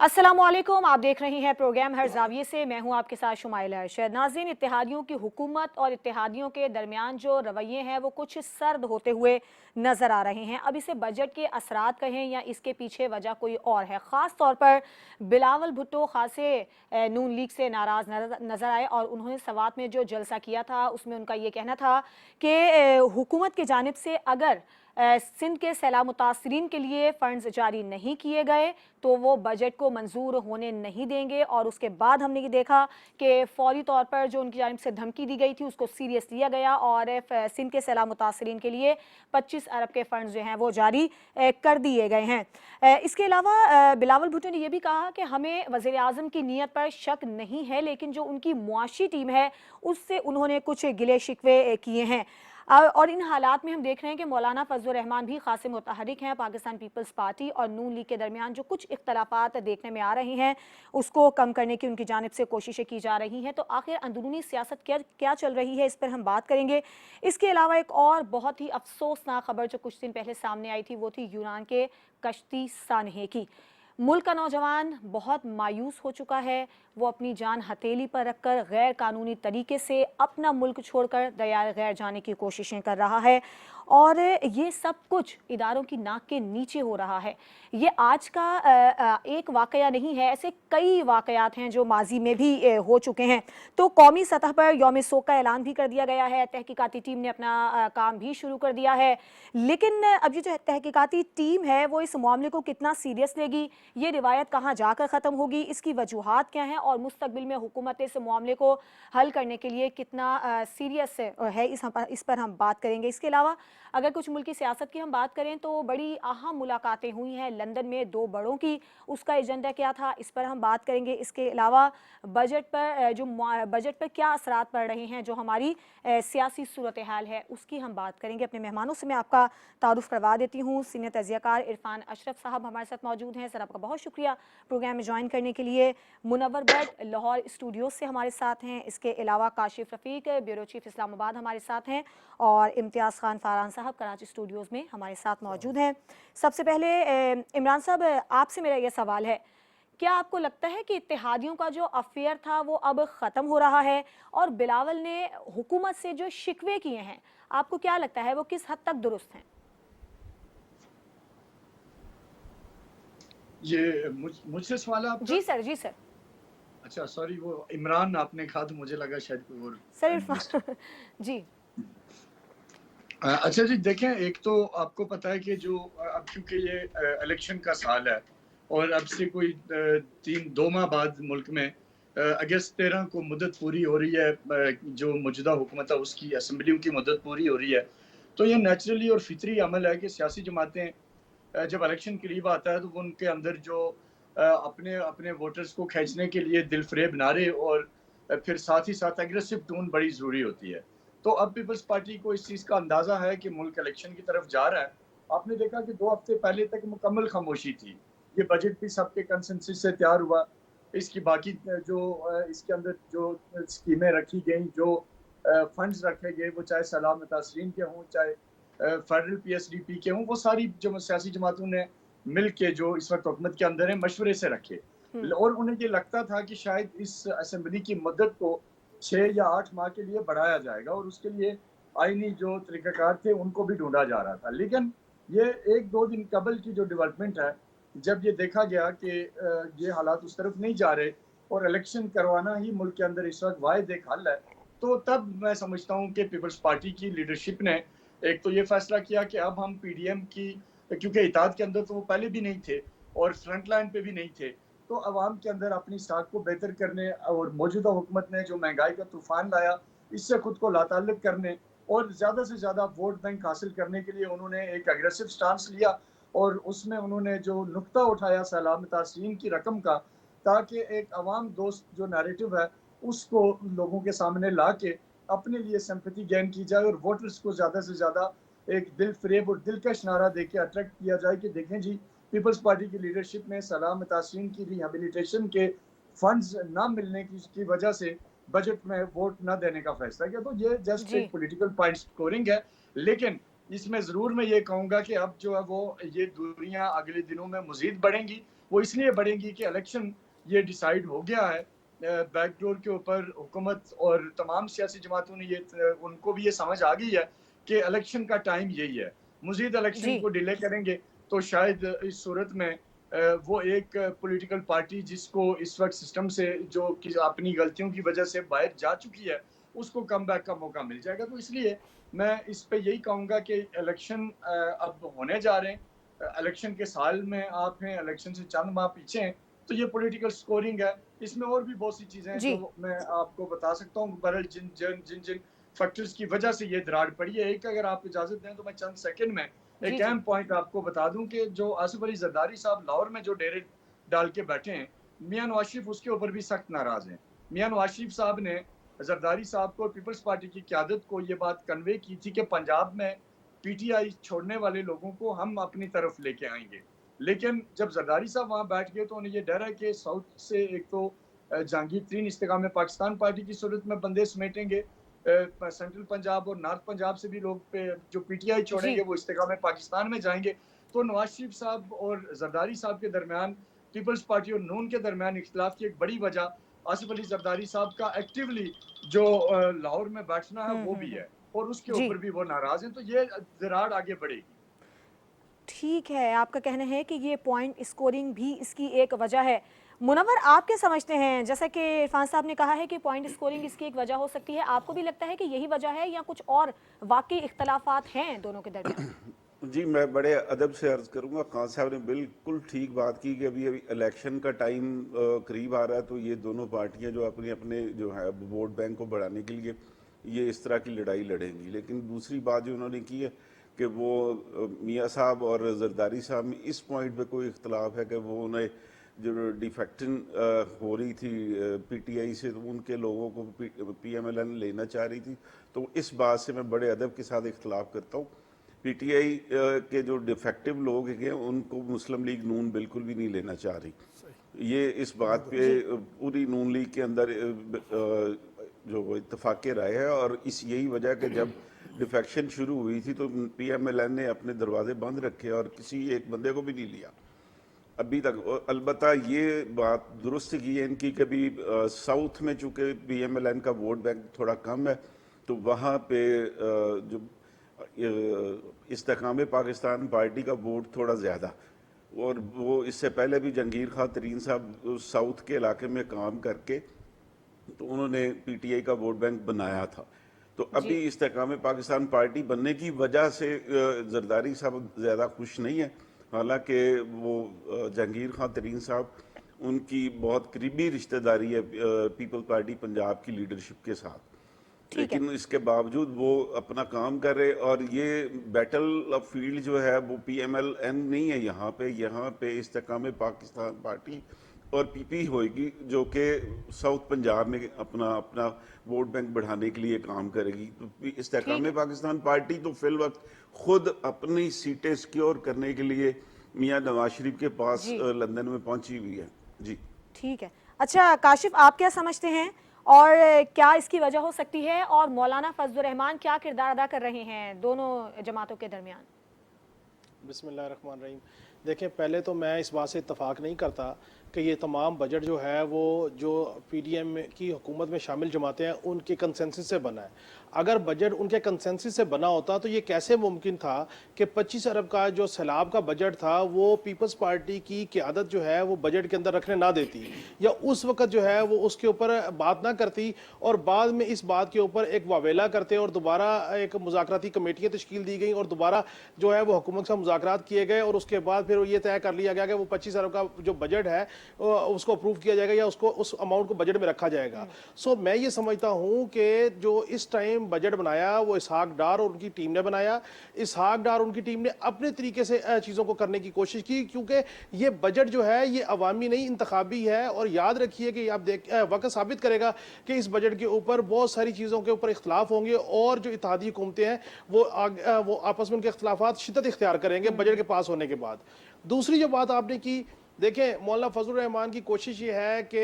अस्सलामुअलैकुम, आप देख रही हैं प्रोग्राम हर जाविये से। मैं हूं आपके साथ शुमाइला अरशद। नाज़रीन, इत्तेहादियों की हुकूमत और इत्तेहादियों के दरमियान जो रवैये हैं वो कुछ सर्द होते हुए नज़र आ रहे हैं। अब इसे बजट के असरात कहें या इसके पीछे वजह कोई और है। ख़ास तौर पर बिलावल भुट्टो खासे नून लीग से नाराज़ नज़र आए और उन्होंने सवात में जो जलसा किया था उसमें उनका ये कहना था कि हुकूमत की जानिब से अगर सिंध के सैलाब मुतासरीन के लिए फंड्स जारी नहीं किए गए तो वो बजट को मंजूर होने नहीं देंगे। और उसके बाद हमने ये देखा कि फौरी तौर पर जो उनकी जानिब से धमकी दी गई थी उसको सीरियस लिया गया और सिंध के सैलाब मुतासरीन के लिए 25 अरब के फंड्स जो हैं वो जारी कर दिए गए हैं। इसके अलावा बिलावल भुट्टो ने यह भी कहा कि हमें वज़ीर आज़म की नीयत पर शक नहीं है, लेकिन जो उनकी मुआशी टीम है उससे उन्होंने कुछ गिले शिकवे किए हैं। और इन हालात में हम देख रहे हैं कि मौलाना फजलुर रहमान भी खासे मुतहरिक हैं। पाकिस्तान पीपल्स पार्टी और नून लीग के दरमियान जो कुछ इख्तलाफात देखने में आ रहे हैं उसको कम करने की उनकी जानिब से कोशिशें की जा रही हैं। तो आखिर अंदरूनी सियासत क्या क्या चल रही है, इस पर हम बात करेंगे। इसके अलावा एक और बहुत ही अफसोसनाक खबर जो कुछ दिन पहले सामने आई थी वो थी यूनान के कश्ती सानहे की। मुल्क का नौजवान बहुत मायूस हो चुका है। वो अपनी जान हथेली पर रखकर गैर कानूनी तरीके से अपना मुल्क छोड़कर दरियाए गैर जाने की कोशिशें कर रहा है और ये सब कुछ इदारों की नाक के नीचे हो रहा है। ये आज का एक वाकया नहीं है, ऐसे कई वाकयात हैं जो माजी में भी हो चुके हैं। तो कौमी सतह पर यौम शोक का ऐलान भी कर दिया गया है। तहकीकाती टीम ने अपना काम भी शुरू कर दिया है। लेकिन अब ये जो तहकीकाती टीम है वो इस मामले को कितना सीरियस लेगी, ये रिवायत कहाँ जाकर ख़त्म होगी, इसकी वजूहात क्या हैं और मुस्तकबिल में हुकूमत इस मामले को हल करने के लिए कितना सीरियस है, इस पर हम बात करेंगे। इसके अलावा अगर कुछ मुल्की सियासत की हम बात करें तो बड़ी अहम मुलाकातें हुई हैं लंदन में दो बड़ों की, उसका एजेंडा क्या था इस पर हम बात करेंगे। इसके अलावा बजट पर बजट पर क्या असरात पड़ रहे हैं, जो हमारी सियासी सूरत हाल है उसकी हम बात करेंगे। अपने मेहमानों से मैं आपका तारुफ करवा देती हूँ। सीनियर तजियाकार इरफान अशरफ साहब हमारे साथ मौजूद हैं। सर, आपका बहुत शुक्रिया प्रोग्राम में ज्वाइन करने के लिए। मुनव्वर भट्ट लाहौर स्टूडियो से हमारे साथ हैं। इसके अलावा काशिफ रफ़ीक ब्यूरो चीफ इस्लामाबाद हमारे साथ हैं और इम्तियाज़ खान फारान साहब कराची स्टूडियोज़ में हमारे साथ मौजूद हैं। सबसे पहले इमरान साहब, आपसे मेरा यह सवाल है, क्या आपको लगता है कि इत्तेहादियों का जो अफेयर था वो अब ख़त्म हो रहा है और बिलावल ने हुकूमत से जो शिकवे किए हैं आपको क्या लगता है वो किस हद तक दुरुस्त हैं? ये मुझसे सवाल है आपका? जी सर, जी सर। अच्छा, सॉरी, वो इमरान आपने कहा तो मुझे लगा शायद कोई और सर एनालिस्ट। इरफान जी। अच्छा जी, देखें, एक तो आपको पता है कि जो अब चूंकि ये इलेक्शन का साल है और अब से कोई 2 माह बाद मुल्क में अगस्त 13 को मुद्दत पूरी हो रही है। जो मौजूदा हुकूमत है उसकी असम्बलियों की मुद्दत पूरी हो रही है। तो ये नेचुरली और फितरी अमल है कि सियासी जमातें जब इलेक्शन करीब आता है तो वो उनके अंदर जो अपने अपने वोटर्स को खींचने के लिए दिलफरेब नारे और फिर साथ ही साथ एग्रेसिव टोन बड़ी ज़रूरी होती है। तो अब पीपल्स पार्टी को इस चीज़ का अंदाज़ा है कि मुल्क इलेक्शन की तरफ जा रहा है। आपने देखा कि 2 हफ्ते पहले तक मुकम्मल खामोशी थी। ये बजट भी सबके कंसेंसस से तैयार हुआ। इसकी बाकी जो इसके अंदर जो स्कीमें रखी गई, जो फंड्स रखे गए, वो चाहे सैलाब मुतासरीन के हों, चाहे फेडरल पीएसडीपी के हों, वो सारी जो सियासी जमातों ने मिल के जो इस वक्त हुकूमत के अंदर है मशवरे से रखे। और उन्हें ये लगता था कि शायद इस असेंबली की मुद्दत को 6 या 8 माह के लिए बढ़ाया जाएगा और उसके लिए आईनी जो तरीक़ाकार थे उनको भी ढूंढा जा रहा था। लेकिन ये 1-2 दिन कबल की जो डेवलपमेंट है, जब ये देखा गया कि ये हालात उस तरफ नहीं जा रहे और इलेक्शन करवाना ही मुल्क के अंदर इस वक्त वाहिद एक हल है, तो तब मैं समझता हूँ कि पीपल्स पार्टी की लीडरशिप ने एक तो ये फैसला किया कि अब हम पीडीएम की, क्योंकि इत्तेहाद के अंदर तो वो पहले भी नहीं थे और फ्रंट लाइन पे भी नहीं थे, तो अवाम के अंदर अपनी साख को बेहतर करने और मौजूदा हुकूमत ने जो महंगाई का तूफान लाया इससे खुद को लाताल्लुक करने और ज़्यादा से ज़्यादा वोट बैंक हासिल करने के लिए उन्होंने एक अग्रेसिव स्टांस लिया और उसमें उन्होंने जो नुक्ता उठाया सैलाब मुतासरीन की रकम का, ताकि एक अवाम दोस्त जो नैरेटिव है उसको लोगों के सामने ला के अपने लिए सिंपैथी गेन की जाए और वोटर्स को ज़्यादा से ज़्यादा एक दिल फरेब और दिलकश नारा दे के अट्रैक्ट किया जाए कि देखें जी, पीपल्स पार्टी की लीडरशिप में सलाम मुतासरीन की रिहेबिलिटेशन के फंड्स ना मिलने की वजह से बजट में वोट ना देने का फैसला किया। तो ये जस्ट जी। एक पॉलिटिकल पॉइंट स्कोरिंग है। लेकिन इसमें ज़रूर मैं ये कहूँगा कि अब जो है वो ये दूरियां अगले दिनों में मज़ीद बढ़ेंगी। वो इसलिए बढ़ेंगी कि इलेक्शन ये डिसाइड हो गया है बैकडोर के ऊपर। हुकूमत और तमाम सियासी जमातों ने ये उनको भी ये समझ आ गई है कि इलेक्शन का टाइम यही है। मजीद इलेक्शन जी। को डिले करेंगे तो शायद इस सूरत में वो एक पॉलिटिकल पार्टी जिसको इस वक्त सिस्टम से जो कि अपनी गलतियों की वजह से बाहर जा चुकी है उसको कम बैक का मौका मिल जाएगा। तो इसलिए मैं इस पे यही कहूँगा कि इलेक्शन अब होने जा रहे हैं। इलेक्शन के साल में आप हैं, इलेक्शन से चंद माह पीछे हैं, तो ये पॉलिटिकल स्कोरिंग है। इसमें और भी बहुत सी चीज़ें हैं जी। जो मैं आपको बता सकता हूँ। बहरहाल जिन जिन जिन जिन फैक्टर्स की वजह से ये दरार पड़ी है, एक अगर आप इजाज़त दें तो मैं चंद सेकंड में जी। एक जी। अहम पॉइंट आपको बता दूं कि जो आसिफ अली जरदारी साहब लाहौर में जो डेरे डाल के बैठे हैं, मियां नवाज शरीफ उसके ऊपर भी सख्त नाराज हैं। मियां नवाज शरीफ साहब ने जरदारी साहब को, पीपल्स पार्टी की क्यादत को ये बात कन्वे की थी कि पंजाब में पीटीआई छोड़ने वाले लोगों को हम अपनी तरफ लेके आएंगे। लेकिन जब जरदारी साहब वहां बैठ गए तो उन्हें यह डर है कि साउथ से एक तो जहांगीर तरीन इस्तेकाम में पाकिस्तान पार्टी की सूरत में बंदे समेटेंगे, सेंट्रल पंजाब और नॉर्थ पंजाब से भी लोग जो पीटीआई जी। छोड़ेंगे वो इस्तेकाम में पाकिस्तान में जाएंगे। तो नवाज शरीफ साहब और जरदारी साहब के दरमियान, पीपल्स पार्टी और नून के दरमियान इख्तिलाफ की एक बड़ी वजह आसिफ अली जरदारी साहब का एक्टिवली जो लाहौर में बैठना है वो भी हम्म। है, और उसके जी। ऊपर भी वो नाराज हैं। तो ये दरार आगे बढ़ेगी। ठीक है, आपका कहना है कि ये पॉइंट स्कोरिंग भी इसकी एक वजह है। मुनव्वर, आप क्या समझते हैं? जैसा कि इरफान साहब ने कहा है कि पॉइंट स्कोरिंग इसकी एक वजह हो सकती है, आपको भी लगता है कि यही वजह है या कुछ और वाकई इख्तलाफात हैं दोनों के दरमियान? जी, मैं बड़े अदब से अर्ज़ करूंगा। खान साहब ने बिल्कुल ठीक बात की कि अभी अभी इलेक्शन का टाइम करीब आ रहा है, तो ये दोनों पार्टियां जो अपने अपने जो है वोट बैंक को बढ़ाने के लिए ये इस तरह की लड़ाई लड़ेंगी। लेकिन दूसरी बात जो उन्होंने की है कि वो मियाँ साहब और जरदारी साहब में इस पॉइंट पे कोई इख्तलाफ है कि वो उन्हें जो डिफेक्शन हो रही थी पीटीआई से, तो उनके लोगों को पीएमएलएन लेना चाह रही थी। तो इस बात से मैं बड़े अदब के साथ इख्तलाफ करता हूँ। पीटीआई के जो डिफेक्टिव लोग हैं उनको मुस्लिम लीग नून बिल्कुल भी नहीं लेना चाह रही। ये इस बात पे पूरी नून लीग के अंदर जो इत्तफाक राय है, और इस यही वजह कि जब डिफेक्शन शुरू हुई थी तो पीएमएलएन ने अपने दरवाजे बंद रखे और किसी एक बंदे को भी नहीं लिया अभी तक। अलबत्ता ये बात दुरुस्त की है इनकी, कभी साउथ में चूँकि पीएमएलएन का वोट बैंक थोड़ा कम है, तो वहाँ पे जो इस्तेकाम पाकिस्तान पार्टी का वोट थोड़ा ज़्यादा, और वो इससे पहले भी जहांगीर खान तरीन साहब साउथ के इलाके में काम करके तो उन्होंने पीटीआई का वोट बैंक बनाया था। तो अभी इस्तेकाम पाकिस्तान पार्टी बनने की वजह से जरदारी साहब ज़्यादा खुश नहीं है। हालांकि वो जहांगीर खान तरीन साहब उनकी बहुत करीबी रिश्तेदारी है पीपल पार्टी पंजाब की लीडरशिप के साथ, ठीक है। लेकिन इसके बावजूद वो अपना काम कर रहे। और ये बैटल ऑफ फील्ड जो है वो पीएमएलएन नहीं है, यहाँ पे इस्तेकाम पाकिस्तान पार्टी और पीपी होएगी जो कि साउथ पंजाब में अपना अपना वोट बैंक बढ़ाने के लिए काम करेगी। तो इस्तेकाम पाकिस्तान पार्टी तो फिल वक्त खुद अपनी सीटें सिक्योर करने के लिए मियां नवाज शरीफ के पास लंदन में पहुंची हुई है। जी ठीक है। अच्छा काशिफ, आप क्या समझते हैं और क्या इसकी वजह हो सकती है, और मौलाना फजलुर रहमान क्या किरदार अदा कर रहे हैं दोनों जमातों के दरमियान? बिस्मिल्लाहिर्रहमानिर्रहीम। देखें, पहले तो मैं इस बात से इत्तफाक नहीं करता कि ये तमाम बजट जो है वो जो पीडीएम की हुकूमत में शामिल जमातें हैं उनके कंसेंसस से बना है। अगर बजट उनके कंसेंसस से बना होता तो ये कैसे मुमकिन था कि 25 अरब का जो सैलाब का बजट था वो पीपल्स पार्टी की क़यादत जो है वो बजट के अंदर रखने ना देती, या उस वक्त जो है वो उसके ऊपर बात ना करती, और बाद में इस बात के ऊपर एक वावेला करते और दोबारा एक मुज़ाकराती कमेटियाँ तश्कील दी गई और दोबारा जो है वो हुकूमत से मुज़ाकरात किए गए, और उसके बाद फिर ये तय कर लिया गया कि वो 25 अरब का जो बजट है उसको अप्रूव किया जाएगा या उसको उस अमाउंट को बजट में रखा जाएगा। सो मैं ये समझता हूँ कि जो इस टाइम बजट बनाया वो इसहाक डार और उनकी टीम ने बनाया। इसहाक डार उनकी टीम ने अपने तरीके से चीज़ों को करने की कोशिश की, क्योंकि ये बजट जो है ये अवामी नहीं इंतखाबी है। और याद रखिए कि आप वक्त साबित करेगा कि इस बजट के ऊपर बहुत सारी चीज़ों के ऊपर इख्तलाफ होंगे, और जो इत्तेहादी हुकूमतें हैं वो आपस में उनके इख्तलाफात शिद्दत इख्तियार करेंगे बजट के पास होने के बाद। दूसरी जो बात आपने की देखें, मौलाना फजलुर रहमान की कोशिश ये है कि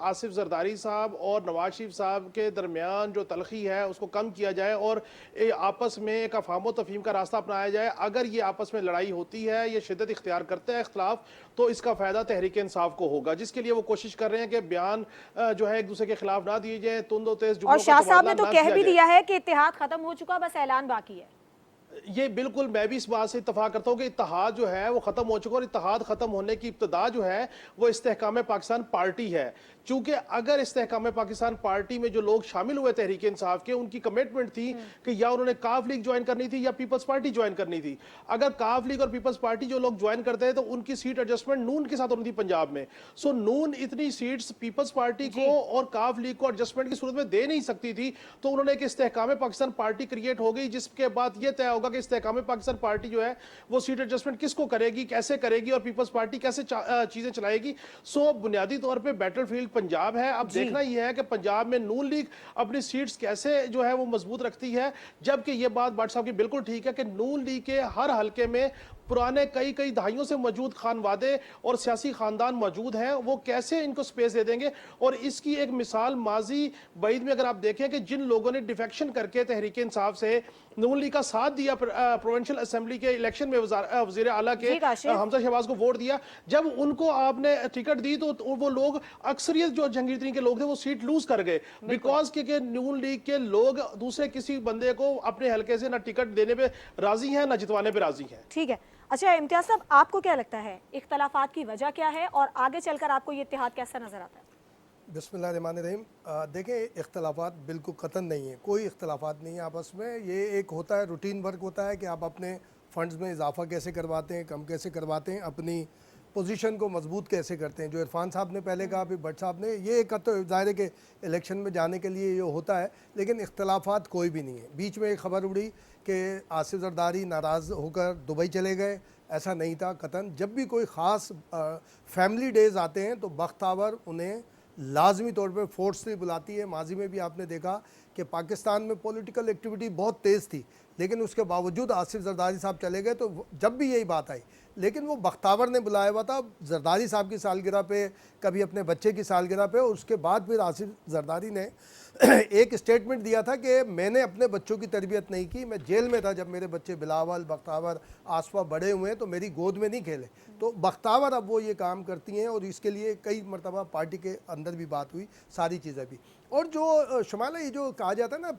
आसिफ जरदारी साहब और नवाज शरीफ साहब के दरमियान जो तलखी है उसको कम किया जाए और आपस में एक अफाम तफहीम का रास्ता अपनाया जाए। अगर ये आपस में लड़ाई होती है, ये शिद्दत इख्तियार करते हैं इख्तलाफ, तो इसका फ़ायदा तहरीक इंसाफ को होगा, जिसके लिए वो कोशिश कर रहे हैं कि बयान जो है एक दूसरे के खिलाफ ना दिए जाए, तुंद और तेज और शाह साहब ने तो कह भी दिया है कि इत्तेहाद खत्म हो चुका, बस ऐलान बाकी है। ये बिल्कुल, मैं भी इस बात से इत्तफाक करता हूँ कि इत्तेहाद जो है वो ख़त्म हो चुका और इत्तेहाद ख़त्म होने की इब्तदा जो है वो इस्तेहकाम पाकिस्तान पार्टी है। चूंकि अगर इस्तेहकाम पाकिस्तान पार्टी में जो लोग शामिल हुए तहरीक इंसाफ के, उनकी कमिटमेंट थी कि या उन्होंने काफ लीग ज्वाइन करनी थी या पीपल्स पार्टी ज्वाइन करनी थी। अगर काफ लीग और पीपल्स पार्टी जो लोग ज्वाइन करते हैं तो उनकी सीट एडजस्टमेंट नून के साथ होनी थी पंजाब में। सो नून इतनी सीट्स पीपल्स पार्टी को और काफ लीग को एडजस्टमेंट की सूरत में दे नहीं सकती थी, तो उन्होंने एक इस्तेहकाम पाकिस्तान पार्टी क्रिएट हो गई, जिसके बाद यह तय होगा कि इस्तेहकाम पाकिस्तान पार्टी जो है वो सीट एडजस्टमेंट किसको करेगी, कैसे करेगी और पीपल्स पार्टी कैसे चीजें चलाएगी। सो बुनियादी तौर पर बैटलफील्ड पंजाब है। अब देखना यह है कि पंजाब में नून लीग अपनी सीट्स कैसे जो है वो मजबूत रखती है, जबकि यह बात भट्ट साहब की बिल्कुल ठीक है कि नून लीग के हर हलके में पुराने कई दहाइयों से मौजूद खानवादे और सियासी खानदान मौजूद हैं, वो कैसे इनको स्पेस दे देंगे। और इसकी एक मिसाल माजी बईद में अगर आप देखें कि जिन लोगों ने डिफेक्शन करके तहरीक इंसाफ से नून लीग का साथ दिया प्रोविंशियल असेंबली के इलेक्शन में वजीर आला के हमजा शहबाज को वोट दिया, जब उनको आपने टिकट दी तो वो लोग अक्सरियत जो जहांगीर के लोग थे वो सीट लूज कर गए, बिकॉज के नून लीग के लोग दूसरे किसी बंदे को अपने हल्के से ना टिकट देने पे राजी हैं ना जितवाने पे राजी हैं। ठीक है, अच्छा इम्तियाज साहब, आपको क्या लगता है इख्तलाफात की वजह क्या है और आगे चलकर आपको ये इत्तेहाद कैसा नजर आता है? बिस्मिल्लाहिर्रहमानिर्रहीम। देखें, इख्तलाफात बिल्कुल कतन नहीं है, कोई इख्तलाफात नहीं है आपस में। ये एक होता है रूटीन वर्क होता है कि आप अपने फंड्स में इजाफा कैसे करवाते हैं, कम कैसे करवाते हैं, अपनी पोजीशन को मजबूत कैसे करते हैं। जो इरफान साहब ने पहले कहा, फिर भट्ट साहब ने, ये एक तो ज़ाहिर है कि इलेक्शन में जाने के लिए ये होता है, लेकिन इख्तलाफात कोई भी नहीं है। बीच में एक खबर उड़ी कि आसिफ जरदारी नाराज़ होकर दुबई चले गए, ऐसा नहीं था कतन। जब भी कोई ख़ास फैमिली डेज़ आते हैं तो बख्तावर उन्हें लाजमी तौर पर फोर्सली बुलाती है। माजी में भी आपने देखा कि पाकिस्तान में पॉलिटिकल एक्टिविटी बहुत तेज़ थी, लेकिन उसके बावजूद आसिफ जरदारी साहब चले गए, तो जब भी यही बात आई, लेकिन वो बख्तावर ने बुलाया हुआ था जरदारी साहब की सालगिरह पे, कभी अपने बच्चे की सालगिरह पे। और उसके बाद फिर आसिफ जरदारी ने एक स्टेटमेंट दिया था कि मैंने अपने बच्चों की तरबियत नहीं की, मैं जेल में था जब मेरे बच्चे बिलावल, बख्तावर, आसफा बड़े हुए हैं, तो मेरी गोद में नहीं खेले। तो बख्तावर अब वो ये काम करती हैं और इसके लिए कई मरतबा पार्टी के अंदर भी बात हुई, सारी चीज़ें भी। और जो शुमाला ये जो कहा जाता है ना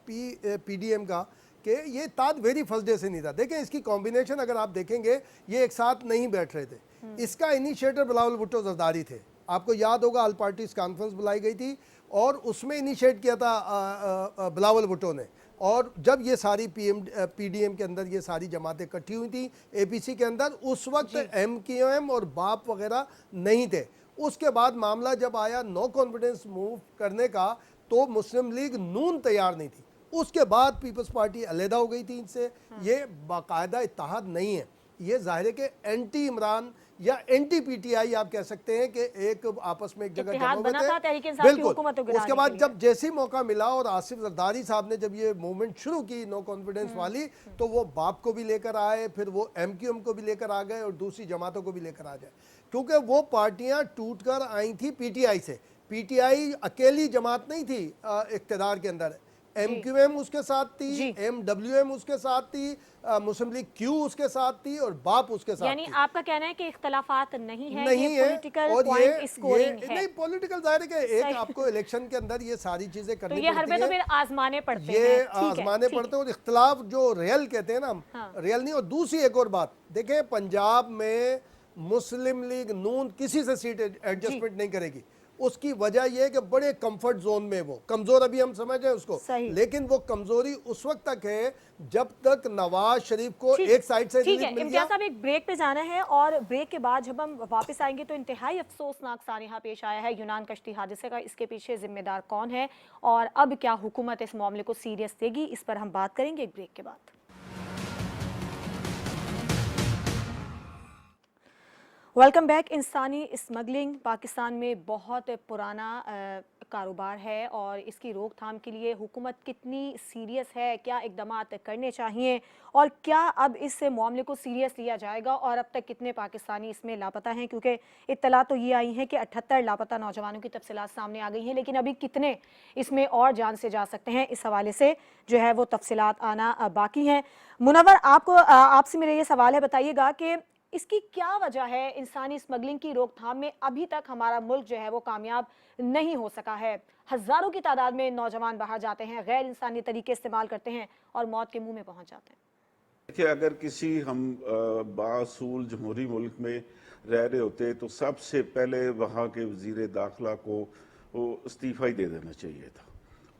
PDM का, कि ये ताद वेरी फर्स्ट डे से नहीं था। देखें, इसकी कॉम्बिनेशन अगर आप देखेंगे, ये एक साथ नहीं बैठ रहे थे। इसका इनिशिएटर बिलावल भुट्टो जरदारी थे। आपको याद होगा, ऑल पार्टीज कॉन्फ्रेंस बुलाई गई थी और उसमें इनिशिएट किया था बिलावल भुट्टो ने। और जब ये सारी PDM के अंदर ये सारी जमातें इकट्ठी हुई थी APC के अंदर, उस वक्त MQM और बाप वगैरह नहीं थे। उसके बाद मामला जब आया नो कॉन्फिडेंस मूव करने का, तो मुस्लिम लीग नून तैयार नहीं थी। उसके बाद पीपल्स पार्टी अलहदा हो गई थी इनसे। ये बाकायदा इत्तेहाद नहीं है, ये जाहिर है कि एंटी इमरान या एंटी PTI आप कह सकते हैं कि एक आपस में एक जगह जमा हुए थे। बिल्कुल। उसके बाद जब जैसे मौका मिला और आसिफ जरदारी साहब ने जब ये मूवमेंट शुरू की नो कॉन्फिडेंस वाली, तो वो बाप को भी लेकर आए, फिर वो MQM को भी लेकर आ गए और दूसरी जमातों को भी लेकर आ जाए, क्योंकि वो पार्टियां टूट कर आई थी PTI से। PTI अकेली जमात नहीं थी इख्तिदार के अंदर, MQM उसके साथ थी, MWM उसके साथ थी, मुस्लिम लीग Q उसके साथ थी और बाप उसके साथ। यानी आपका कहना है कि इख्तलाफात नहीं है, नहीं ये पॉलिटिकल पॉइंट स्कोरिंग है। नहीं, पॉलिटिकल जाहिर है कि एक आपको इलेक्शन के अंदर ये सारी चीजें करनी तो ये हर पड़ती तो फिर आजमाने पड़ते हैं, ये आजमाने पड़ते हैं। और इख्तलाफ जो रियल कहते हैं ना, रियल नहीं। और दूसरी एक और बात देखें, पंजाब में मुस्लिम लीग नून किसी से सीट एडजस्टमेंट नहीं करेगी। उसकी वजह यह है कि बड़े कंफर्ट जोन में वो कमजोर, अभी हम समझ रहे हैं उसको, लेकिन वो कमजोरी उस वक्त तक है जब तक नवाज शरीफ को एक साइड से ठीक है। इम्तियाज साहब, एक ब्रेक पे जाना है और ब्रेक के बाद जब हम वापस आएंगे तो इंतहाई अफसोसनाक सानिहा पेश आया है यूनान कश्ती हादसे का। इसके पीछे जिम्मेदार कौन है और अब क्या हुकूमत इस मामले को सीरियस लेगी, इस पर हम बात करेंगे एक ब्रेक के बाद। Welcome back. इंसानी स्मगलिंग पाकिस्तान में बहुत पुराना कारोबार है और इसकी रोकथाम के लिए हुकूमत कितनी सीरियस है, क्या इकदामात करने चाहिए और क्या अब इस मामले को सीरियस लिया जाएगा और अब तक कितने पाकिस्तानी इसमें लापता हैं, क्योंकि इत्तला तो ये आई है कि 78 लापता नौजवानों की तफसीलात सामने आ गई हैं, लेकिन अभी कितने इसमें और जान से जा सकते हैं, इस हवाले से जो है वो तफसीलात आना बाकी हैं। मुनव्वर, आपसे मेरा ये सवाल है, बताइएगा कि इसकी क्या वजह है, इंसानी स्मगलिंग की रोकथाम में अभी तक हमारा मुल्क जो है वो कामयाब नहीं हो सका है। हजारों की तादाद में नौजवान बाहर जाते हैं, गैर इंसानी तरीके इस्तेमाल करते हैं और मौत के मुंह में पहुंच जाते हैं। देखिए, अगर किसी हम बासूल जमहूरी मुल्क में रह रहे होते तो सबसे पहले वहाँ के वजीर दाखिला को वो इस्तीफ़ा ही दे देना चाहिए था,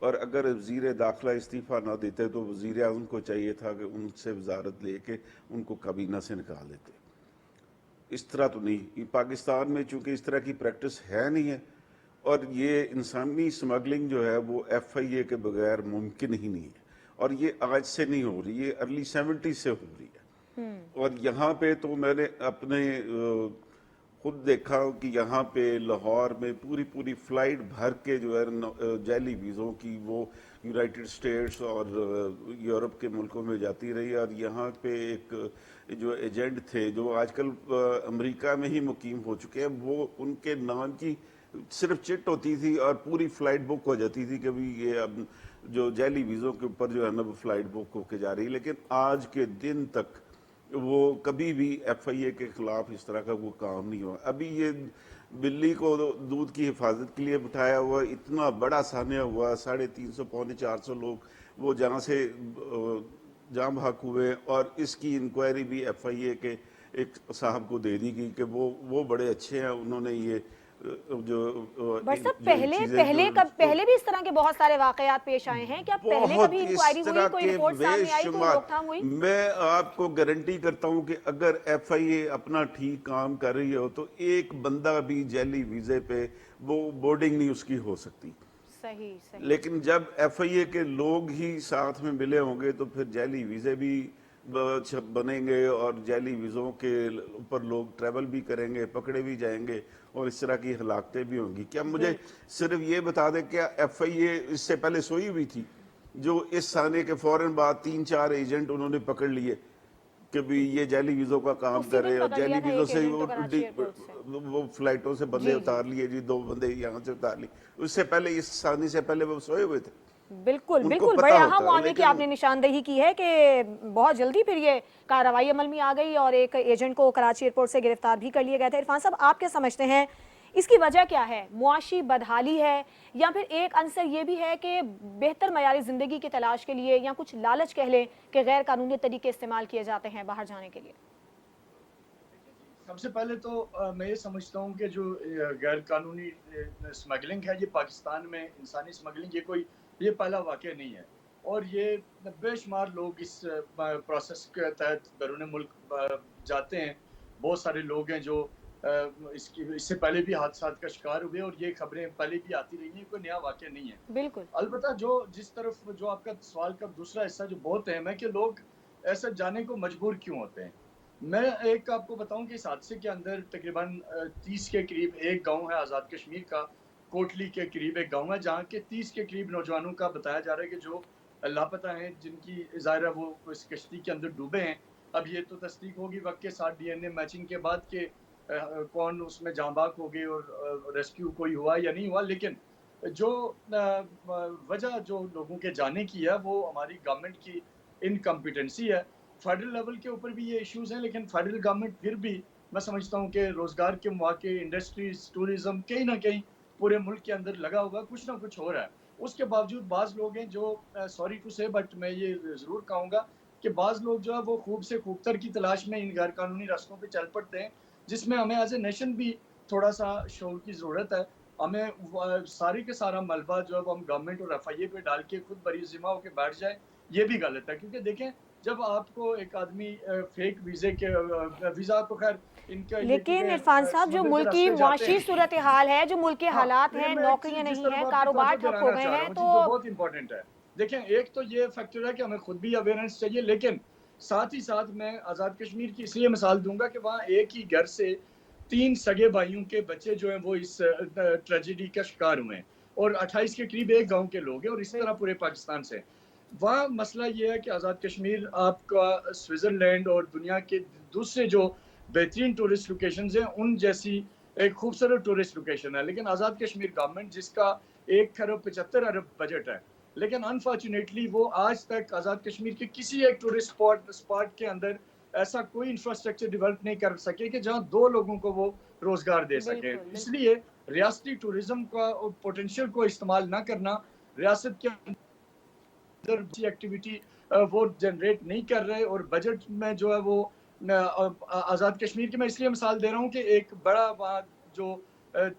और अगर वजीर दाखिला इस्तीफ़ा ना देते तो वजीर आज़म को चाहिए था कि उनसे वजारत लेके उनको काबीना से निकाल देते। इस तरह तो नहीं, पाकिस्तान में चूंकि इस तरह की प्रैक्टिस है नहीं है, और ये इंसानी स्मगलिंग जो है वो FIA के बगैर मुमकिन ही नहीं है, और ये आज से नहीं हो रही, ये अर्ली 70 से हो रही है। और यहाँ पे तो मैंने अपने खुद देखा कि यहाँ पे लाहौर में पूरी पूरी फ्लाइट भर के जो है जैली वीज़ों की वो यूनाइटेड स्टेट्स और यूरोप के मुल्कों में जाती रही, और यहाँ पे एक जो एजेंट थे जो आजकल अमेरिका में ही मुकीम हो चुके हैं, वो उनके नाम की सिर्फ चिट होती थी और पूरी फ़्लाइट बुक हो जाती थी कि भाई ये अब जो जैली वीज़ों के ऊपर जो है ना वो फ़्लाइट बुक होके जा रही है। लेकिन आज के दिन तक वो कभी भी FIA के खिलाफ इस तरह का वो काम नहीं हुआ। अभी ये बिल्ली को दूध की हिफाजत के लिए बिठाया हुआ इतना बड़ा सान्या हुआ, 350 पौने 400 लोग वो जहाँ से जाम हक हुए, और इसकी इंक्वायरी भी FIA के एक साहब को दे दी गई कि वो बड़े अच्छे हैं, उन्होंने ये जो बट सर पहले भी इस तरह के बहुत सारे वाकयात पेश आए हैं, क्या पहले कभी इंक्वायरी हुई, कोई रिपोर्ट सामने आई, कोई रोकथाम हुई? मैं आपको गारंटी करता हूं कि अगर FIA अपना ठीक काम कर रही हो तो एक बंदा भी जैली वीजे पे वो बोर्डिंग नहीं उसकी हो सकती। सही। लेकिन जब FIA के लोग ही साथ में मिले होंगे तो फिर जैली वीजे भी बनेंगे और जैली वीज़ों के ऊपर लोग ट्रैवल भी करेंगे, पकड़े भी जाएंगे और इस तरह की हलाकतें भी होंगी। क्या मुझे सिर्फ ये बता दें, क्या FIA इससे पहले सोई हुई थी? जो इस साने के फौरन बाद 3-4 एजेंट उन्होंने पकड़ लिए कि भी ये जैली वीज़ों का काम कर रहे हैं, और जैली वीज़ों से वो फ्लाइटों से बंदे उतार लिए जी, 2 बंदे यहाँ से उतार लिए। उससे पहले इस सानी से पहले वो सोए हुए थे। बिल्कुल बड़े अहम मामले की आपने निशानदेही की है कि बहुत जल्दी फिर ये कार्रवाई अमल में आ गई और एक एजेंट को कराची एयरपोर्ट से गिरफ्तार भी कर लिया गया था। इरफान साहब, आप क्या समझते हैं इसकी वजह क्या है? मुआशी बदहाली है या फिर एक अंसर ये भी है कि बेहतर मयारी जिंदगी की तलाश के लिए, या कुछ लालच कह लें कि गैर कानूनी तरीके इस्तेमाल किए जाते हैं बाहर जाने के लिए? सबसे पहले तो मैं ये समझता हूँ कि जो गैर कानूनी स्मगलिंग है, ये पाकिस्तान में इंसानी स्मगलिंग ये पहला वाक़या नहीं है, और ये बेशुमार लोग इस प्रोसेस के तहत बैरून मुल्क जाते हैं। बहुत सारे लोग हैं जो इससे पहले भी हादसात का शिकार हुए, और ये खबरें पहले भी आती रही हैं, कोई नया वाक़या नहीं है। बिल्कुल। अलबत्ता जिस तरफ जो आपका सवाल का दूसरा हिस्सा जो बहुत अहम है कि लोग ऐसा जाने को मजबूर क्यों होते हैं। मैं एक आपको बताऊं कि इस हादसे के अंदर तकरीबन 30 के करीब एक गांव है आज़ाद कश्मीर का, कोटली के करीब एक गांव है, जहां के 30 के करीब नौजवानों का बताया जा रहा है कि जो लापता हैं, जिनकी ज़ाहिर है वो इस कश्ती के अंदर डूबे हैं। अब ये तो तस्दीक होगी वक्त के साथ DNA मैचिंग के बाद के कौन उसमें जांबाक हो गए और रेस्क्यू कोई हुआ या नहीं हुआ। लेकिन जो वजह जो लोगों के जाने की है वो हमारी गवर्नमेंट की इनकम्पिटेंसी है। फेडरल लेवल के ऊपर भी ये इश्यूज हैं, लेकिन फेडरल गवर्नमेंट फिर भी मैं समझता हूँ कि रोजगार के मौके, इंडस्ट्रीज, टूरिज्म कहीं ना कहीं पूरे मुल्क के अंदर लगा होगा, कुछ ना कुछ हो रहा है। उसके बावजूद बाज़ लोग हैं जो सॉरी टू से बट मैं ये ज़रूर कहूँगा कि बाज़ लोग जो है वो खूब से खूबतर की तलाश में इन गैर कानूनी रास्तों पे चल पड़ते हैं, जिसमें हमें एज ए नेशन भी थोड़ा सा शौर की ज़रूरत है। हमें सारी के सारा मलबा जो है वो हम गवर्नमेंट और FIA पे डाल के खुद बरी ज़िम्मा होकर बैठ जाए, ये भी गलत है। क्योंकि देखें, जब आपको एक आदमी फेक वीज़े के वीज़ा तो खैर इनका, लेकिन इरफान साहब, जो मुल्क की मुआशी सूरत हाल है, जो मुल्क के हालात हैं, नौकरियां नहीं हैं, कारोबार ठप हो गए हैं, तो बहुत इंपॉर्टेंट है। देखें, एक तो ये फैक्टर है कि हमें खुद भी अवेयरनेस चाहिए, लेकिन साथ ही साथ मैं आज़ाद कश्मीर की इसलिए मिसाल दूंगा कि वहाँ एक ही घर से 3 सगे भाइयों के बच्चे जो हैं वो इस ट्रेजेडी का शिकार हुए हैं और 28 के करीब एक गांव के लोग हैं और इस तरह पूरे पाकिस्तान से। वहाँ मसला ये है कि आज़ाद कश्मीर आपका स्विट्ज़रलैंड और दुनिया के दूसरे जो बेहतरीन टूरिस्ट लोकेशंस हैं उन जैसी एक खूबसूरत टूरिस्ट लोकेशन है, लेकिन आज़ाद कश्मीर गवर्नमेंट जिसका 1,75 खरब बजट है, लेकिन अनफॉर्चुनेटली वो आज तक आज़ाद कश्मीर के किसी एक टूरिस्ट स्पॉट के अंदर ऐसा कोई इंफ्रास्ट्रक्चर डेवलप नहीं कर सके कि जहां 2 लोगों को वो रोजगार दे सके। इसलिए रियासती टूरिज्म का पोटेंशियल को इस्तेमाल ना करना, रियासत के अंदर एक्टिविटी वो जनरेट नहीं कर रहे और बजट में जो है वो आज़ाद कश्मीर की मैं इसलिए मिसाल दे रहा हूँ कि एक बड़ा वहाँ जो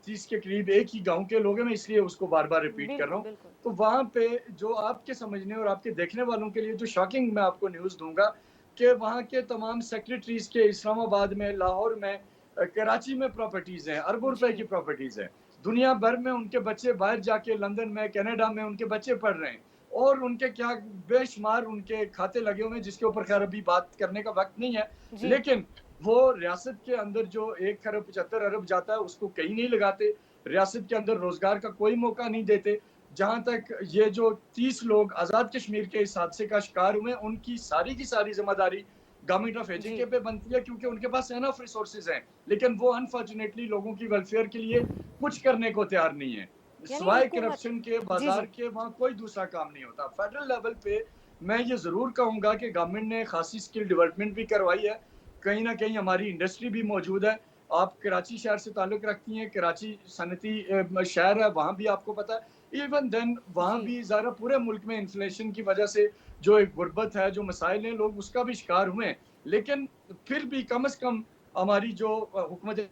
30 के करीब एक ही गांव के लोग हैं, मैं इसलिए उसको बार बार रिपीट कर रहा हूँ। तो वहाँ पे जो आपके समझने और आपके देखने वालों के लिए जो शॉकिंग मैं आपको न्यूज़ दूंगा कि वहाँ के तमाम सेक्रेटरीज के इस्लामाबाद में, लाहौर में, कराची में प्रॉपर्टीज हैं, अरबों रुपए की प्रॉपर्टीज हैं। दुनिया भर में उनके बच्चे बाहर जाके लंदन में, कनाडा में उनके बच्चे पढ़ रहे हैं और उनके क्या बेशुमार उनके खाते लगे हुए हैं जिसके ऊपर खैर अभी बात करने का वक्त नहीं है। लेकिन वो रियासत के अंदर जो 1,75 खरब जाता है उसको कहीं नहीं लगाते, रियासत के अंदर रोजगार का कोई मौका नहीं देते। जहां तक ये जो 30 लोग आज़ाद कश्मीर के इस हादसे का शिकार हुए, उनकी सारी की सारी जिम्मेदारी गवर्नमेंट ऑफ एजेके पे बनती है क्योंकि उनके पास एनफ रिसोर्सेज हैं, लेकिन वो अनफॉर्चुनेटली लोगों की वेलफेयर के लिए कुछ करने को तैयार नहीं है। सिवाय करप्शन के, बाजार के, वहाँ कोई दूसरा काम नहीं होता। फेडरल लेवल पे मैं ये जरूर कहूंगा कि गवर्नमेंट ने खासी स्किल डेवलपमेंट भी करवाई है, कहीं ना कहीं हमारी इंडस्ट्री भी मौजूद है। आप कराची शहर से ताल्लुक रखती हैं, कराची सनती शहर है, वहाँ भी आपको पता है। इवन देन वहाँ भी ज़रा पूरे मुल्क में इन्फ्लेशन की वजह से जो एक गुर्बत है, जो मसाइल हैं, लोग उसका भी शिकार हुए हैं। लेकिन फिर भी कम से कम हमारी जो हुकूमत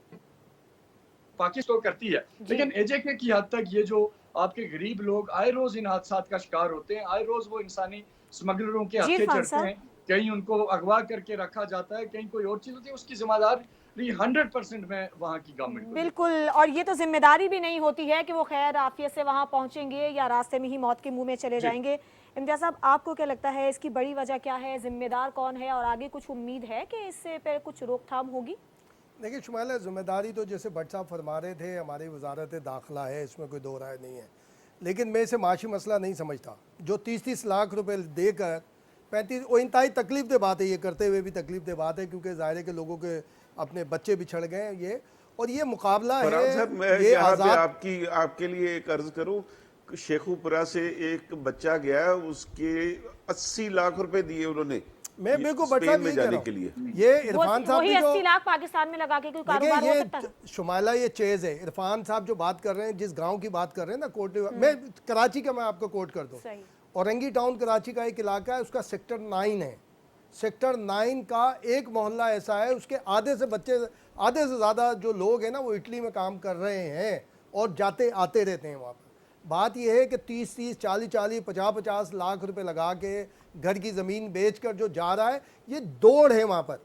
पाकिस्तान करती है, लेकिन एजेके की हद तक ये जो आपके गरीब लोग आए रोज इन हादसात का शिकार होते हैं, आए रोज वो इंसानी स्मगलरों के हत्थे चढ़ते हैं, कहीं उनको अगवा करके रखा जाता है, कहीं कोई और चीज होती है, उसकी जिम्मेदारी 100% में वहाँ की गवर्नमेंट। बिल्कुल, और ये तो जिम्मेदारी भी नहीं होती है कि वो खैर आफियत से वहाँ पहुँचेंगे या रास्ते में ही मौत के मुंह में चले जाएंगे। इम्तियाज साहब, आपको क्या लगता है इसकी बड़ी वजह क्या है, जिम्मेदार कौन है और आगे कुछ उम्मीद है कि इससे पे कुछ रोकथाम होगी? देखिए शुमाइला, ज़िम्मेदारी तो जैसे भट्ट साहब फरमा रहे थे, हमारी वजारत दाखिला है, इसमें कोई दो राय नहीं है, लेकिन मैं इसे माशी मसला नहीं समझता। जो 30-30 लाख रुपए देकर 35, वो इंतहाई तकलीफ दे बात है, ये करते हुए भी तकलीफ दे बात है क्योंकि ज़ाहिर है कि लोगों के अपने बच्चे बिछड़ गए ये, और ये मुकाबला है। मैं ये आजाद आपके लिए एक अर्ज करूं, शेखुपुरा से एक बच्चा गया, उसके 80 लाख रुपए दिए उन्होंने, मैं बिल्कुल बटसा नहीं जाने के लिए। ये इरफान साहब वही 80 लाख पाकिस्तान में लगा के कोई कारोबार हो सकता है? शुमाइला, ये चेज है। इरफान साहब जो बात कर रहे हैं, जिस गांव की बात कर रहे हैं ना, कोट मैं कराची का मैं आपको कोट कर दूं, औरंगी टाउन कराची का एक इलाका है, उसका सेक्टर 9 है। सेक्टर 9 का एक मोहल्ला ऐसा है, उसके आधे से बच्चे, आधे से ज़्यादा जो लोग हैं ना, वो इटली में काम कर रहे हैं और जाते आते रहते हैं वहाँ पर। बात यह है कि 30-30, 40-40, 50-50 लाख रुपए लगा के घर की ज़मीन बेचकर जो जा रहा है, ये दौड़ है वहाँ पर।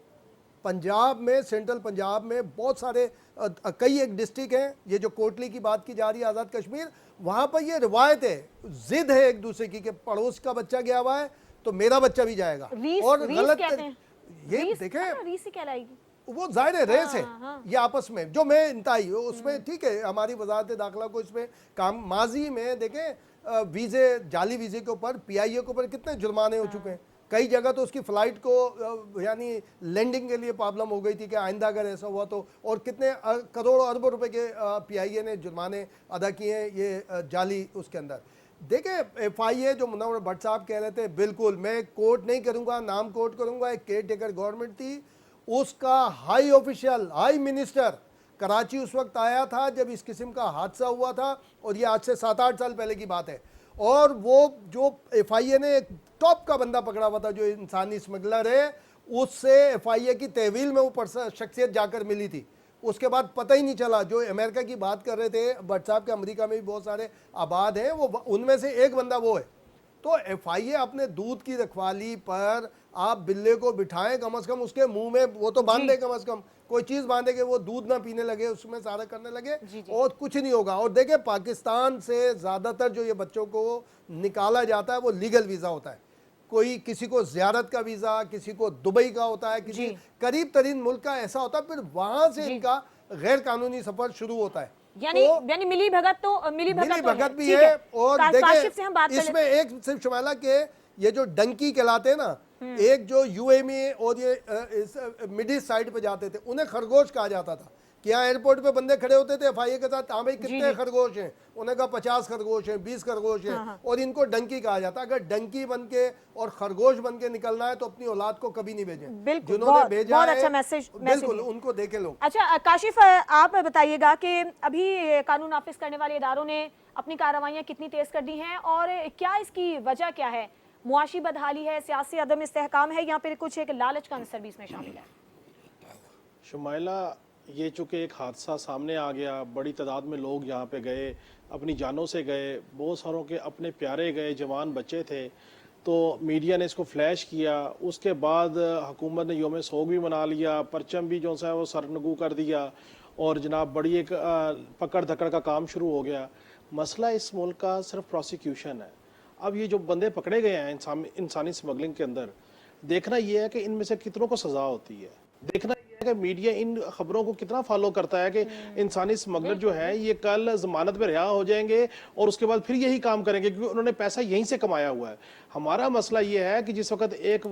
पंजाब में, सेंट्रल पंजाब में बहुत सारे कई एक डिस्ट्रिक्ट हैं, ये जो कोटली की बात की जा रही है, आज़ाद कश्मीर, वहाँ पर ये रिवायत है, जिद है एक दूसरे की कि पड़ोस का बच्चा गया हुआ है तो मेरा बच्चा भी जाएगा। और गलत ये देखें, रीस क्या लाएगी, वो जाहिर है रेस है ये आपस में, जो मैं इंतहाई उसमें ठीक है, हमारी वजारत दाखिला को इसमें काम, माजी में देखें वीज़े, जाली वीज़े के ऊपर PIA के ऊपर कितने जुर्माने हो चुके हैं। कई जगह तो उसकी फ़्लाइट को यानी लैंडिंग के लिए प्रॉब्लम हो गई थी कि आइंदा अगर ऐसा हुआ तो, और कितने करोड़ों अरबों रुपए के PIA ने जुर्माने अदा किए हैं ये जाली उसके अंदर। देखिए FIA जो मुनव्वर भट्ट साहब कह रहे थे, बिल्कुल मैं कोट नहीं करूँगा, नाम कोट करूँगा, एक केयर टेकर गवर्नमेंट थी, उसका high official, high minister Karachi उस वक्त आया था जब इस किस्म का हादसा हुआ था, और ये आज से 7-8 साल पहले की बात है। और वो जो FIA ने एक टॉप का बंदा पकड़ा हुआ था जो इंसानी स्मगलर है, उससे FIA की तहवील में वो शख्सियत जाकर मिली थी। उसके बाद पता ही नहीं चला। जो अमेरिका की बात कर रहे थे भट्ट साहब के, अमेरिका में भी बहुत सारे आबाद हैं, वो उनमें से एक बंदा वो है। तो FIA अपने दूध की रखवाली पर आप बिल्ले को बिठाएं, कम से कम उसके मुंह में वो तो बांधे, कम से कम कोई चीज़ बांधे कि वो दूध ना पीने लगे, उसमें सारा करने लगे, और कुछ नहीं होगा। और देखिए पाकिस्तान से ज़्यादातर जो ये बच्चों को निकाला जाता है वो लीगल वीज़ा होता है। कोई किसी को ज़ियारत का वीज़ा, किसी को दुबई का होता है, किसी करीब तरीन मुल्क का ऐसा होता है, फिर वहाँ से इनका गैर कानूनी सफर शुरू होता है। यानी मिली भगत मिली तो भगत भी ठीक है। और काशिफ से हम बात देखिए कर इसमें एक सिर्फ शुमाइला के ये जो डंकी कहलाते हैं ना, एक जो यूए में और ये मिडिल साइड पे जाते थे उन्हें खरगोश कहा जाता था कि यहाँ एयरपोर्ट पे बंदे खड़े होते थे एफआईए के साथ, हाँ भाई कितने खरगोश हैं, उन्हें कहा 50 खरगोश हैं, 20 खरगोश हैं, और इनको डंकी कहा जाता। अगर डंकी बन के और खरगोश बन के निकलना है तो अपनी औलाद को कभी नहीं भेजें। बिल्कुल, जिन्होंने भेजा बहुत है अच्छा मैसेज बिल्कुल उनको देखे लोग। अच्छा काशिफ, आप बताइएगा कि अभी कानून नाफिज करने वाले इदारों ने अपनी कार्रवाइयां कितनी तेज कर दी हैं और क्या इसकी वजह क्या है? मुआशी बदहाली है, सियासी अदम इस्तेहकाम है, या फिर कुछ एक लालच का अंसर भी इसमें शामिल है? शुमाइला, ये चूँकि एक हादसा सामने आ गया, बड़ी तादाद में लोग यहाँ पे गए, अपनी जानों से गए, बहुत सारों के अपने प्यारे गए, जवान बच्चे थे, तो मीडिया ने इसको फ्लैश किया। उसके बाद हुकूमत ने योम सोग भी मना लिया, परचम भी जो सा वो सरनगू कर दिया, और जनाब बड़ी एक पकड़ धकड़ का काम शुरू हो गया। मसला इस मुल्क का सिर्फ प्रोसिक्यूशन है। अब ये जो बंदे पकड़े गए हैं इंसानी स्मगलिंग के अंदर, देखना ये है कि इनमें से कितनों को सज़ा होती है। देखना ये है कि मीडिया इन खबरों को कितना फॉलो करता है कि इंसानी स्मगलर जो है ये कल जमानत में रिहा हो जाएंगे और उसके बाद फिर यही काम करेंगे, क्योंकि उन्होंने पैसा यहीं से कमाया हुआ है। हमारा मसला ये है कि जिस वक्त एक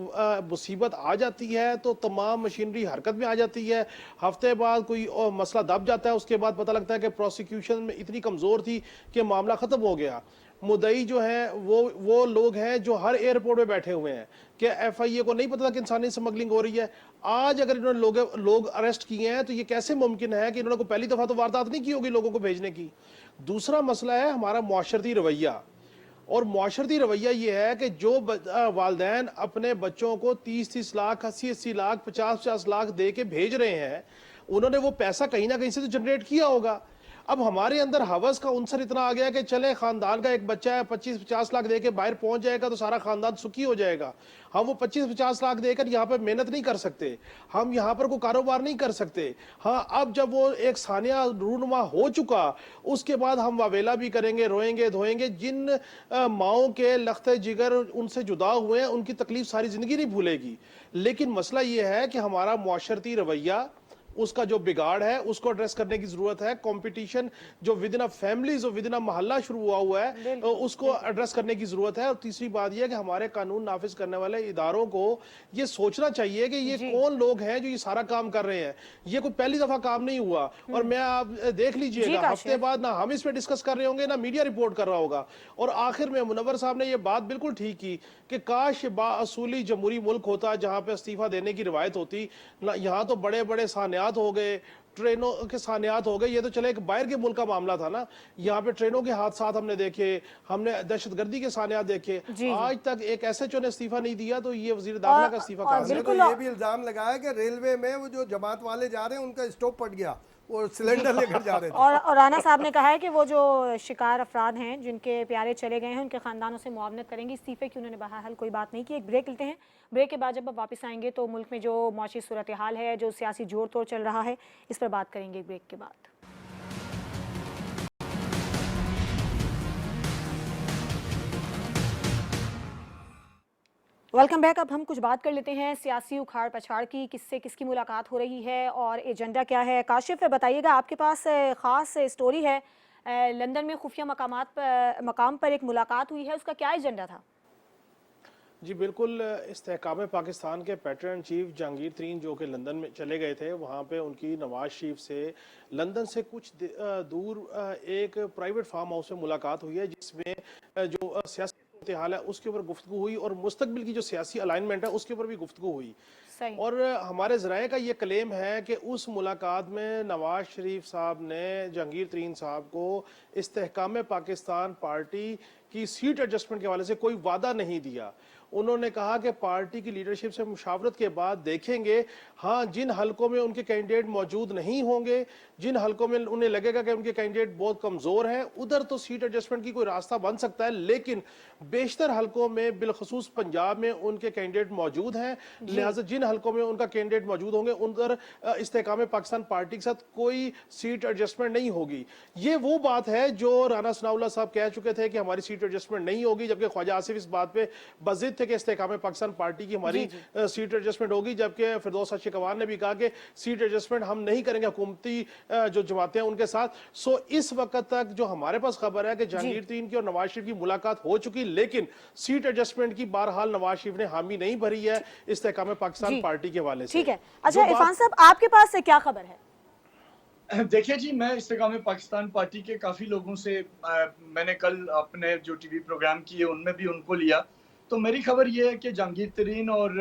मुसीबत आ जाती है तो तमाम मशीनरी हरकत में आ जाती है, हफ्ते बाद कोई मसला दब जाता है, उसके बाद पता लगता है कि प्रोसिक्यूशन में इतनी कमज़ोर थी कि मामला ख़त्म हो गया। मुद्दई जो है वो लोग हैं जो हर एयरपोर्ट पे बैठे हुए हैं। क्या एफआईए को नहीं पता कि इंसानी स्मगलिंग हो रही है? आज अगर इन्होंने लोग अरेस्ट किए हैं तो ये कैसे मुमकिन है कि इन्होंने को पहली दफा तो वारदात नहीं की होगी लोगों को भेजने की। दूसरा मसला है हमारा मुआशरती रवैया, और मुआशरती रवैया ये है कि जो वालदैन अपने बच्चों को 30-30 लाख, 80-80 लाख, 50-50 लाख दे के भेज रहे हैं, उन्होंने वो पैसा कहीं ना कहीं से तो जनरेट किया होगा। अब हमारे अंदर हवस का उनसर इतना आ गया कि चले खानदान का एक बच्चा है 25-50 लाख देके बाहर पहुंच जाएगा तो सारा खानदान सुखी हो जाएगा। हम वो 25-50 लाख देकर यहाँ पर मेहनत नहीं कर सकते, हम यहाँ पर कोई कारोबार नहीं कर सकते। हाँ, अब जब वो एक सानिया रूनुमा हो चुका, उसके बाद हम वावेला भी करेंगे, रोएंगे धोएंगे। जिन माओं के लख्ते जिगर उनसे जुदा हुए हैं उनकी तकलीफ सारी जिंदगी नहीं भूलेगी। लेकिन मसला ये है कि हमारा मुआशरती रवैया, उसका जो बिगाड़ है उसको एड्रेस करने की जरूरत है। कंपटीशन जो विद इन अ फैमिलीज और विद इन अ मोहल्ला शुरू हुआ है उसको एड्रेस करने की जरूरत है। और तीसरी बात यह है कि हमारे कानून नाफिज करने वाले इदारों को ये सोचना चाहिए कि ये कौन लोग हैं जो ये सारा काम कर रहे हैं। ये कोई पहली दफा काम नहीं हुआ, और मैं आप देख लीजिएगा हफ्ते बाद ना हम इस पे डिस्कस कर रहे होंगे ना मीडिया रिपोर्ट कर रहा होगा। और आखिर में मुनव्वर साहब ने ये बात बिल्कुल ठीक की कि काश बाअसूली जमहूरी मुल्क होता जहां पे इस्तीफा देने की रिवायत होती। यहाँ तो बड़े बड़े सानियात हो गए, ट्रेनों के सानियात हो गए। ये तो चले एक बाहर के मुल्क का मामला था ना, यहाँ पे ट्रेनों के हादसात हमने देखे, हमने दहशतगर्दी के सानियात देखे। आज तक एक एसएचओ ने इस्तीफा नहीं दिया, तो ये वजीर दाखिला का इस्तीफा कहाँ से? तो ये भी इल्जाम लगाया कि रेलवे में वो जो जमात वाले जा रहे हैं उनका स्टॉप पट गया, वो सिलेंडर लेकर जा रहे थे। और राना साहब ने कहा है कि वो जो शिकार अफराद हैं जिनके प्यारे चले गए हैं उनके खानदानों से मुआवनत करेंगे। इस्तीफे की उन्होंने बहरहाल कोई बात नहीं की। एक ब्रेक लेते हैं, ब्रेक के बाद जब आप वापस आएंगे तो मुल्क में जो मौशी सूरत हाल है, जो सियासी जोड़ तोड़ चल रहा है, इस पर बात करेंगे ब्रेक के बाद। Welcome back. अब हम कुछ बात कर लेते हैं सियासी उखाड़ पछाड़ की, किससे किसकी मुलाकात हो रही है और एजेंडा क्या है। काशिफ बताइएगा, आपके पास ख़ास स्टोरी है। लंदन में खुफिया मकाम पर एक मुलाकात हुई है, उसका क्या एजेंडा था? जी बिल्कुल, इस्तेहकाम पाकिस्तान के पैटर्न चीफ जहांगीर तरीन जो कि लंदन में चले गए थे, वहाँ पे उनकी नवाज शरीफ से लंदन से कुछ दूर एक प्राइवेट फार्म हाउस में मुलाकात हुई है, जिसमें जो सियासी हाल है उसके ऊपर गुफ्तगू हुई और मुस्तकबिल की जो सियासी अलाइनमेंट है उसके ऊपर भी गुफ्तगू हुई। और हमारे ज़राए का ये क्लेम है कि उस मुलाकात में नवाज शरीफ साहब ने जहांगीर तरीन साहब को इस्तेहकाम पाकिस्तान पार्टी की सीट एडजस्टमेंट के हवाले से कोई वादा नहीं दिया। उन्होंने कहा कि पार्टी की लीडरशिप से मुशावरत के बाद देखेंगे, हाँ जिन हलकों में उनके कैंडिडेट मौजूद नहीं होंगे, जिन हलकों में उन्हें लगेगा कि उनके कैंडिडेट बहुत कमज़ोर हैं, उधर तो सीट एडजस्टमेंट की कोई रास्ता बन सकता है, लेकिन बेशतर हलकों में बिलखसूस पंजाब में उनके कैंडिडेट मौजूद हैं, लिहाजा जिन हलकों में उनका कैंडिडेट मौजूद होंगे उधर इस्तेहकाम पाकिस्तान पार्टी के साथ कोई सीट एडजस्टमेंट नहीं होगी। ये वो बात है जो राना सनाउल्लाह साहब कह चुके थे कि हमारी सीट एडजस्टमेंट नहीं होगी, जबकि ख्वाजा आसिफ इस बात पे बजिद थे कि इस्तेकाम पाकिस्तान पार्टी की हमारी सीट एडजस्टमेंट होगी, जबकि फिरदौस अशीक अवान ने भी कहा कि सीट एडजस्टमेंट हम नहीं करेंगे हुकूमती जो जमातें हैं उनके साथ। सो इस वक्त तक जो हमारे पास खबर है कि जहांगीर तरीन की और नवाज शरीफ की मुलाकात हो चुकी, लेकिन सीट एडजस्टमेंट की बहरहाल नवाज शरीफ ने हामी नहीं भरी है इस्तेकाम पाकिस्तान पार्टी के हवाले से। ठीक है। अच्छा इरफान साहब, आपके पास से क्या खबर है? देखिए जी, मैं इस्तेकाम पाकिस्तान पार्टी के काफ़ी लोगों से मैंने कल अपने जो टीवी प्रोग्राम किए उनमें भी उनको लिया। तो मेरी खबर ये है कि जहांगीर तरीन और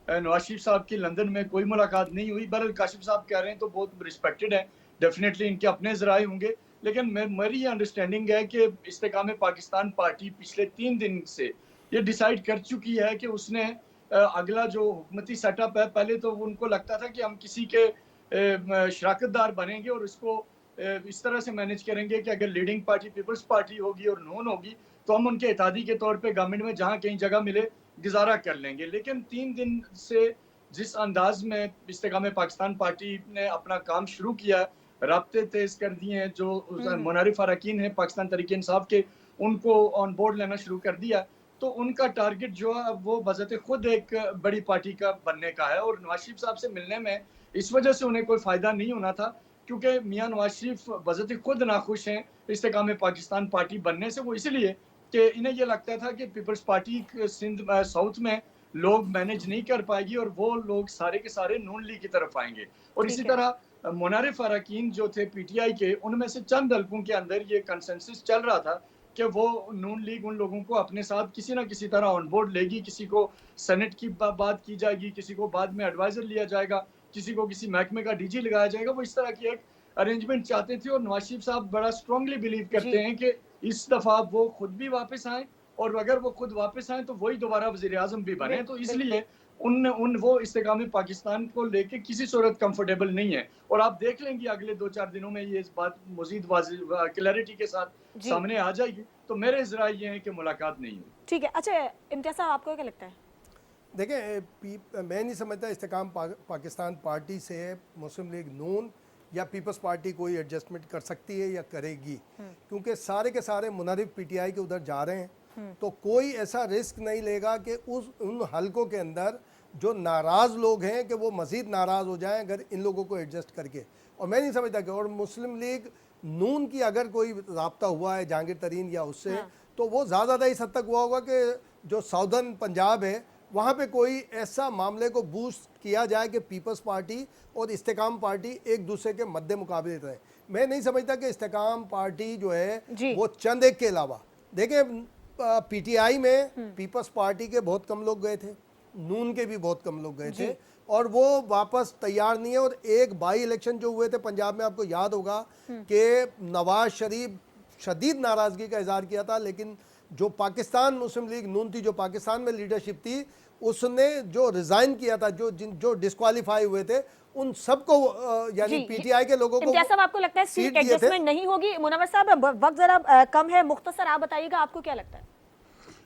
नवाज शरीफ साहब की लंदन में कोई मुलाकात नहीं हुई। बहरहाल काशिफ साहब कह रहे हैं तो बहुत रिस्पेक्टेड है, डेफिनेटली इनके अपने ज़राए होंगे। लेकिन मेरी ये अंडरस्टैंडिंग है कि इस्तेकाम पाकिस्तान पार्टी पिछले 3 दिन से ये डिसाइड कर चुकी है कि उसने अगला जो हुकूमती सेटअप है, पहले तो उनको लगता था कि हम किसी के शराकतदार बनेंगे और इसको इस तरह से मैनेज करेंगे कि अगर लीडिंग पार्टी पीपल्स पार्टी होगी और नून होगी तो हम उनके इत्तेहादी के तौर पे गवर्नमेंट में जहाँ कहीं जगह मिले गुजारा कर लेंगे। लेकिन 3 दिन से जिस अंदाज में इस्तेकाम पाकिस्तान पार्टी ने अपना काम शुरू किया, राब्ते तेज कर दिए हैं, जो मुनारिफ अरकान हैं पाकिस्तान तहरीक इंसाफ के, उनको ऑन बोर्ड लेना शुरू कर दिया। तो उनका टारगेट जो है वो बज़ाते खुद एक बड़ी पार्टी का बनने का है और नवाज शरीफ साहब से मिलने में इस वजह से उन्हें कोई फ़ायदा नहीं होना था क्योंकि मियाँ नवाज शरीफ बज़ाते खुद नाखुश हैं इस्तेकाम पाकिस्तान पार्टी बनने से। वो इसलिए कि इन्हें ये लगता था कि पीपल्स पार्टी सिंध साउथ में लोग मैनेज नहीं कर पाएगी और वो लोग सारे के सारे नून लीग की तरफ आएंगे। और इसी तरह मुनारिफ अरकान जो थे पीटीआई के, उनमें से चंद हल्कों के अंदर ये कंसेंसस चल रहा था कि वो नून लीग उन लोगों को अपने साथ किसी ना किसी तरह ऑन बोर्ड लेगी, किसी को सेनेट की बात की जाएगी, किसी को बाद में एडवाइजर लिया जाएगा, किसी को किसी महकमे का डीजी लगाया जाएगा। वो इस तरह की एक अरेंजमेंट चाहते थे और नवाज शरीफ साहब बड़ा स्ट्रांगली बिलीव करते हैं कि इस दफा वो खुद भी वापस आए और अगर वो खुद वापस आए तो वही दोबारा वजीर आजम भी बने। तो इसलिए उन वो इस्तेकाम पाकिस्तान को लेके किसी सूरत कंफर्टेबल नहीं है और आप देख लेंगे अगले 2-4 दिनों में ये इस बात मजीद क्लैरिटी के साथ सामने आ जाएगी। तो मेरे ज़राए ये हैं कि मुलाकात नहीं हुई। ठीक है। अच्छा इम्तियाज़ साहब, आपको क्या लगता है? देखिए, मैं नहीं समझता इस्तेकाम पाकिस्तान पार्टी से मुस्लिम लीग नून या पीपल्स पार्टी कोई एडजस्टमेंट कर सकती है या करेगी, क्योंकि सारे के सारे मुनारिफ पीटीआई के उधर जा रहे हैं। तो कोई ऐसा रिस्क नहीं लेगा कि उन हलकों के अंदर जो नाराज़ लोग हैं कि वो मज़ीद नाराज़ हो जाएं अगर इन लोगों को एडजस्ट करके। और मैं नहीं समझता कि और मुस्लिम लीग नून की अगर कोई राब्ता हुआ है जहांगीर तरीन या उससे, तो वो ज़्यादा इस हद तक हुआ होगा कि जो साउदर्न पंजाब है वहाँ पे कोई ऐसा मामले को बूस्ट किया जाए कि पीपल्स पार्टी और इस्तेकाम पार्टी एक दूसरे के मद्दे मुकाबले रहे। मैं नहीं समझता कि इस्तेकाम पार्टी जो है वो चंद एक के अलावा, देखिए पीटीआई में पीपल्स पार्टी के बहुत कम लोग गए थे, नून के भी बहुत कम लोग गए थे और वो वापस तैयार नहीं है। और एक बाई इलेक्शन जो हुए थे पंजाब में, आपको याद होगा कि नवाज शरीफ शदीद नाराज़गी का इजहार किया था, लेकिन जो पाकिस्तान मुस्लिम लीग नून थी, जो पाकिस्तान में लीडरशिप थी, उसने जो रिजाइन किया था, जो डिस्क्वालीफाई हुए थे, उन सबको यानी पीटीआई के लोगों को। इम्तियाज़ साहब, आपको लगता है सीट एडजस्टमेंट नहीं होगी? मुनव्वर साहब, वक्त जरा कम है, मुख्तसर आप बताइएगा, आपको क्या लगता है?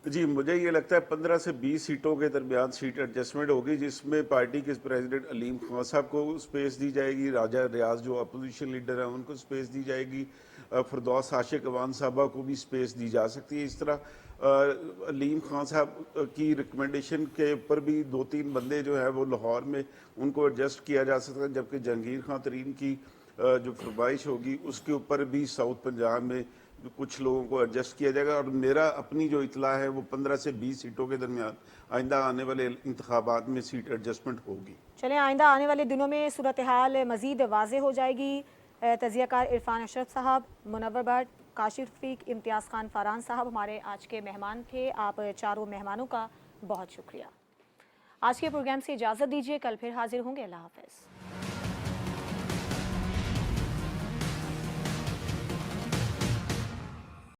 जी, मुझे ये लगता है 15 से 20 सीटों के दरमियान सीट एडजस्टमेंट होगी, जिसमें पार्टी के प्रेसिडेंट अलीम खान साहब को स्पेस दी जाएगी, राजा रियाज जो अपोजिशन लीडर हैं उनको स्पेस दी जाएगी, फिरदौस आशिक अवान साहबा को भी स्पेस दी जा सकती है। इस तरह अलीम खान साहब की रिकमेंडेशन के ऊपर भी 2-3 बंदे जो है वो लाहौर में उनको एडजस्ट किया जा सकता है, जबकि जहांगीर खान तरीन की जो फरमाइश होगी उसके ऊपर भी साउथ पंजाब में कुछ लोगों को एडजस्ट किया जाएगा। और मेरा अपनी जो इतला है वो 15 से 20 सीटों के दरमियान आइंदा आने वाले इंतखाबात में सीट एडजस्टमेंट होगी। चलें, आइंदा आने वाले दिनों में सूरत हाल मज़ीद वाज़ेह हो जाएगी। तज़ियाकार इरफान अशरफ साहब, मुनव्वर भट्ट, काशिफ रफ़ीक, इम्तियाज़ खान फ़ारान साहब हमारे आज के मेहमान थे। आप चारों मेहमानों का बहुत शुक्रिया। आज के प्रोग्राम से इजाज़त दीजिए, कल फिर हाजिर होंगे। अल्लाह हाफ़िज़।